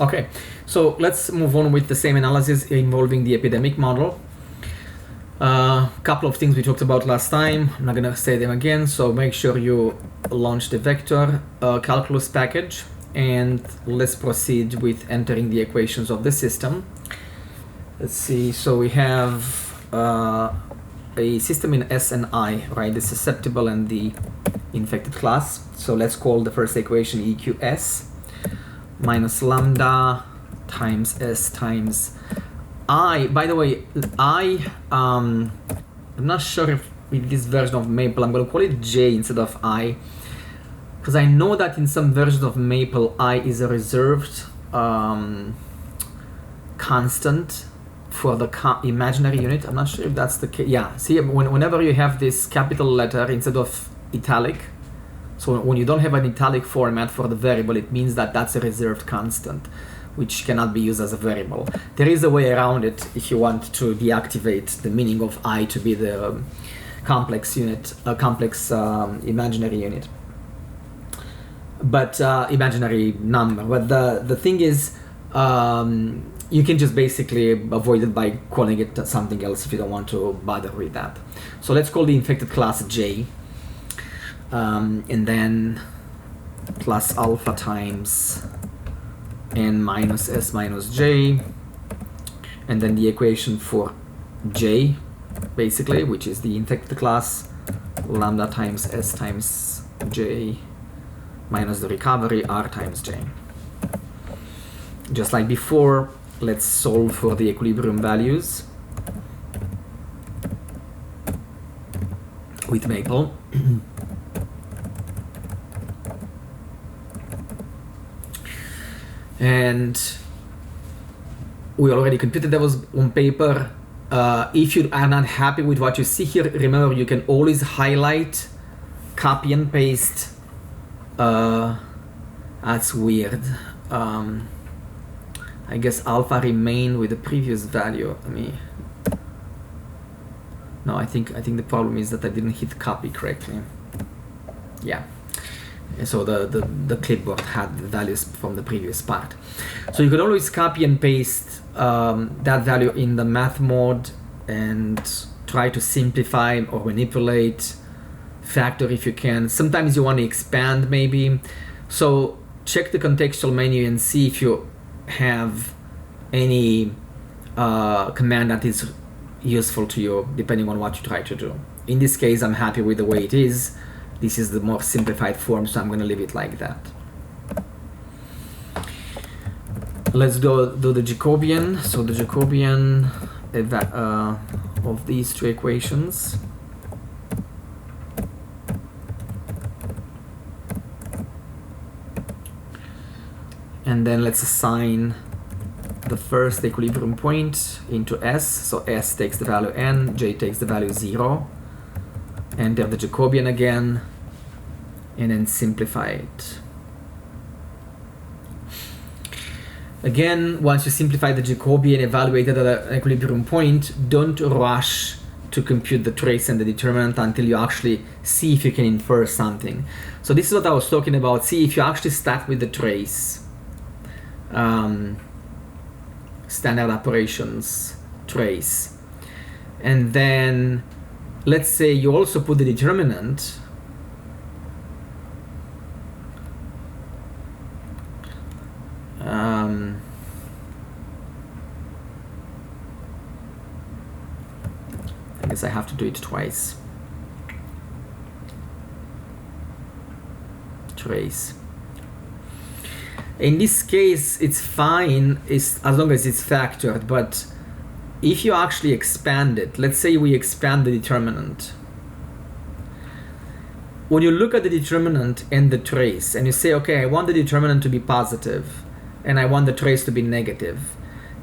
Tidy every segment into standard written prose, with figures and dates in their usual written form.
Okay, so let's move on with the same analysis involving the epidemic model. Couple of things we talked about last time. I'm not gonna say them again, so make sure you launch the vector calculus package, and let's proceed with entering the equations of the system. Let's see, so we have a system in S and I, right? The susceptible and the infected class. So let's call the first equation EQS minus lambda times S times I. By the way, I'm not sure if with this version of Maple I'm going to call it J instead of I, because I know that in some versions of Maple I is a reserved constant for the imaginary unit. I'm not sure if that's the case. Yeah, see, whenever you have this capital letter instead of italic, so when you don't have an italic format for the variable, it means that that's a reserved constant, which cannot be used as a variable. There is a way around it if you want to deactivate the meaning of I to be the complex unit, a complex imaginary unit, but imaginary number. But the thing is, you can just basically avoid it by calling it something else if you don't want to bother with that. So let's call the infected class J, and then plus alpha times n minus S minus J, and then the equation for J, basically, which is the infected class lambda times S times J minus the recovery R times J. Just like before, let's solve for the equilibrium values with Maple. And we already computed those on paper. If you are not happy with what you see here, remember you can always highlight, copy and paste. That's weird. I guess alpha remained with the previous value. No, I think the problem is that I didn't hit copy correctly. Yeah. So the clipboard had the values from the previous part. So you could always copy and paste that value in the math mode and try to simplify or manipulate, factor if you can. Sometimes you want to expand maybe. So check the contextual menu and see if you have any command that is useful to you depending on what you try to do. In this case, I'm happy with the way it is. This is the more simplified form, so I'm going to leave it like that. Let's do the Jacobian. So the Jacobian of these two equations. And then let's assign the first equilibrium point into S. So S takes the value n, J takes the value 0. Enter the Jacobian again, and then simplify it. Again, once you simplify the Jacobian evaluated at an equilibrium point, don't rush to compute the trace and the determinant until you actually see if you can infer something. So this is what I was talking about. See if you actually start with the trace, standard operations trace, and then let's say you also put the determinant. I guess I have to do it twice. Trace. In this case, it's fine as long as it's factored, but if you actually expand it, let's say we expand the determinant. When you look at the determinant and the trace, and you say, okay, I want the determinant to be positive, and I want the trace to be negative,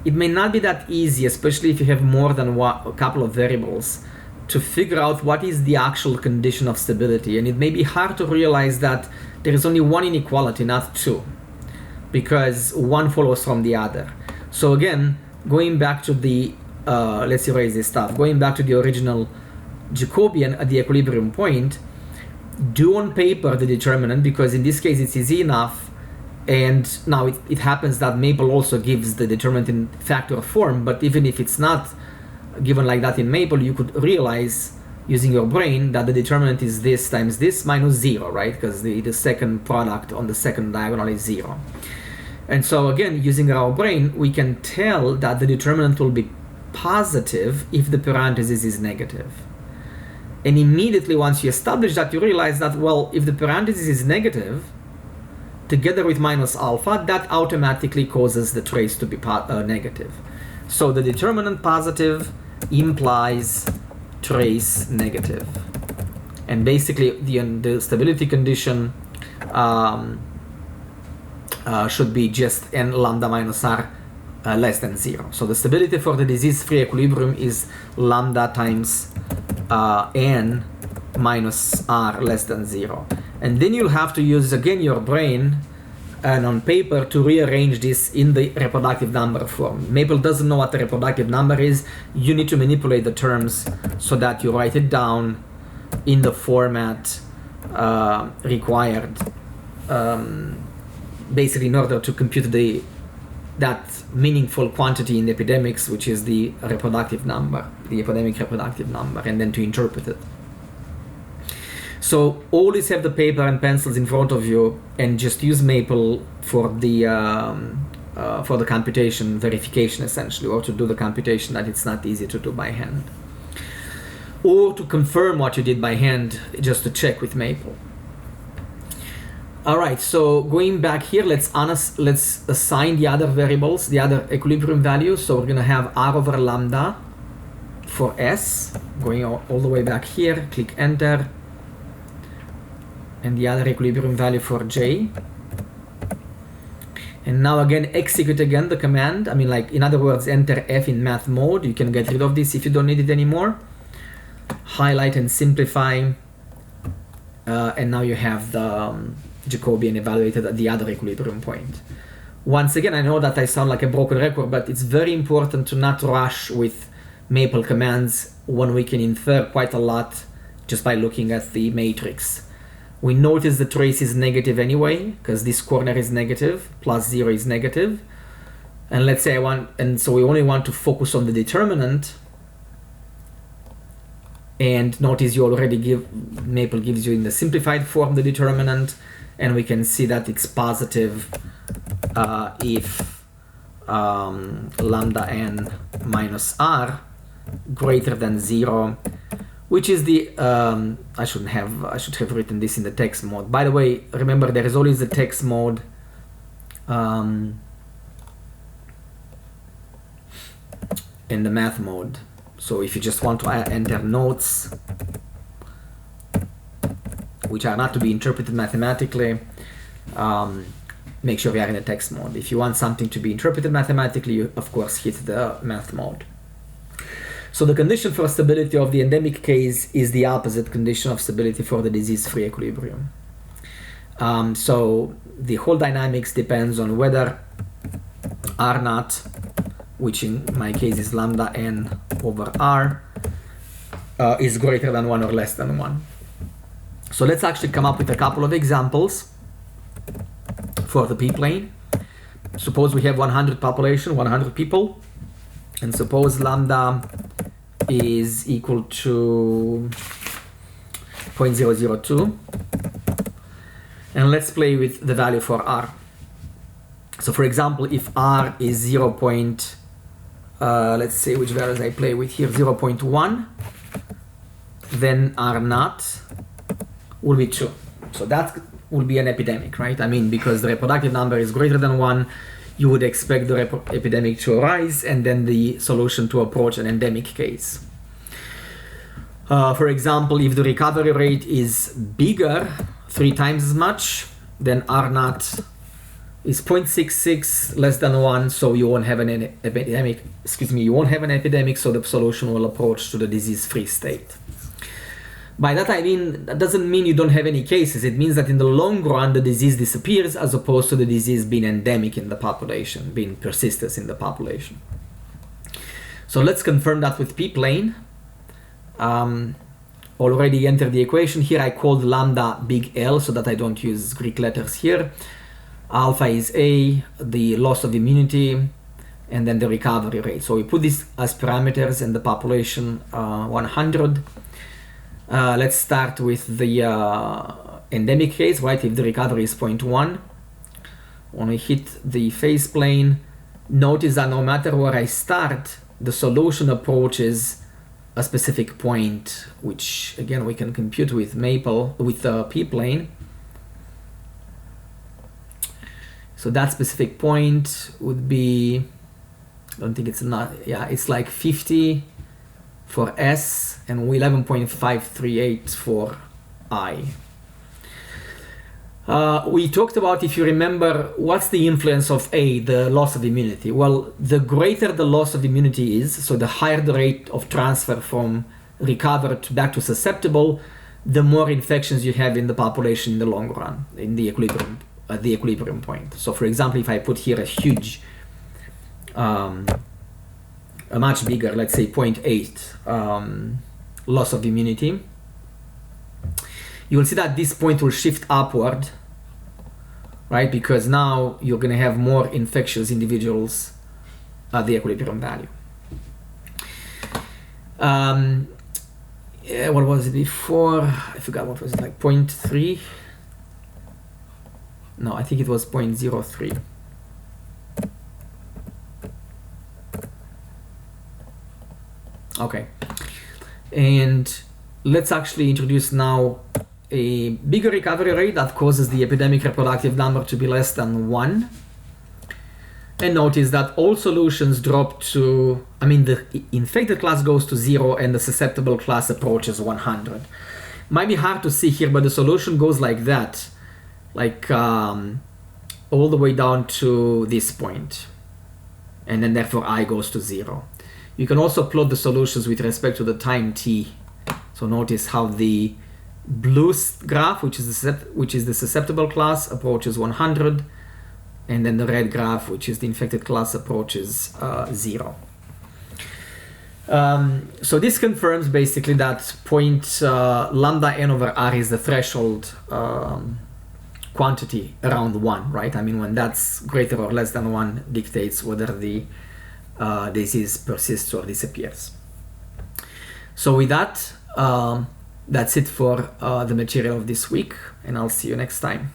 it may not be that easy, especially if you have more than a couple of variables, to figure out what is the actual condition of stability. And it may be hard to realize that there is only one inequality, not two, because one follows from the other. So again, going back to the let's erase this stuff. Going back to the original Jacobian at the equilibrium point, do on paper the determinant, because in this case it's easy enough, And now it happens that Maple also gives the determinant in factor form, but even if it's not given like that in Maple, you could realize using your brain that the determinant is this times this minus 0, right? Because the second product on the second diagonal is 0. And so again, using our brain, we can tell that the determinant will be positive if the parenthesis is negative. And immediately once you establish that, you realize that, well, if the parenthesis is negative, together with minus alpha, that automatically causes the trace to be negative. So the determinant positive implies trace negative. And basically the stability condition should be just n lambda minus r less than 0. So the stability for the disease-free equilibrium is lambda times n minus r less than 0. And then you'll have to use again your brain and on paper to rearrange this in the reproductive number form. Maple doesn't know what the reproductive number is. You need to manipulate the terms so that you write it down in the format required, basically in order to compute that meaningful quantity in epidemics, which is the reproductive number, the epidemic reproductive number, and then to interpret it. So always have the paper and pencils in front of you, and just use Maple for the computation verification, essentially, or to do the computation that it's not easy to do by hand, or to confirm what you did by hand, just to check with Maple. All right, so going back here, let's assign the other variables, the other equilibrium values. So we're gonna have r over lambda for S, going all the way back here, click enter, and the other equilibrium value for J. And now again, execute again the command. I mean, like, in other words, enter F in math mode. You can get rid of this if you don't need it anymore. Highlight and simplify, and now you have the Jacobian evaluated at the other equilibrium point. Once again, I know that I sound like a broken record, but it's very important to not rush with Maple commands when we can infer quite a lot just by looking at the matrix. We notice the trace is negative anyway, because this corner is negative, plus 0 is negative. And let's say so we only want to focus on the determinant. And notice you already Maple gives you in the simplified form the determinant, and we can see that it's positive if lambda n minus r greater than 0, which is the I should have written this in the text mode. By the way, remember there is always the text mode and the math mode. So if you just want to enter notes which are not to be interpreted mathematically, make sure you are in the text mode. If you want something to be interpreted mathematically, you of course hit the math mode. So the condition for stability of the endemic case is the opposite condition of stability for the disease-free equilibrium. So the whole dynamics depends on whether R naught, which in my case is lambda n over R, is greater than 1 or less than 1. So let's actually come up with a couple of examples for the p-plane. Suppose we have 100 population, 100 people, and suppose lambda is equal to 0.002, and let's play with the value for R. So for example, if R is 0. Let's say which values I play with here, 0.1, then R naught will be 2. So that will be an epidemic, right? I mean, because the reproductive number is greater than 1, you would expect the epidemic to arise and then the solution to approach an endemic case. For example, if the recovery rate is bigger, 3 times as much, then R naught is 0.66 less than 1, so you won't have an epidemic. You won't have an epidemic, so the solution will approach to the disease-free state. By that I mean, that doesn't mean you don't have any cases. It means that in the long run, the disease disappears as opposed to the disease being endemic in the population, being persistent in the population. So let's confirm that with p-plane. Already entered the equation here. I called lambda big L so that I don't use Greek letters here. Alpha is A, the loss of immunity, and then the recovery rate. So we put these as parameters in the population 100. Let's start with the endemic case, right? If the recovery is 0.1, when we hit the phase plane, notice that no matter where I start, the solution approaches a specific point, which again we can compute with p-plane. So that specific point would be, I don't think it's not, yeah, it's like 50 for S and 11.538 for I. We talked about, if you remember, what's the influence of A, the loss of immunity? Well, the greater the loss of immunity is, so the higher the rate of transfer from recovered back to susceptible, the more infections you have in the population in the long run, in the equilibrium point. So for example, if I put here a huge, a much bigger, let's say 0.8 loss of immunity, you will see that this point will shift upward, right? Because now you're going to have more infectious individuals at the equilibrium value. What was it before? I forgot what was it, like 0.3? No, I think it was 0.03. Okay. And let's actually introduce now a bigger recovery rate that causes the epidemic reproductive number to be less than 1. And notice that all solutions drop to, the infected class goes to 0 and the susceptible class approaches 100. Might be hard to see here, but the solution goes like that, like all the way down to this point. And then therefore I goes to 0. You can also plot the solutions with respect to the time t. So notice how the blue graph, which is the susceptible class, approaches 100, and then the red graph, which is the infected class, approaches 0. So this confirms basically that point lambda n over r is the threshold quantity around 1, right? when that's greater or less than 1 dictates whether the disease persists or disappears. So with that, that's it for the material of this week, and I'll see you next time.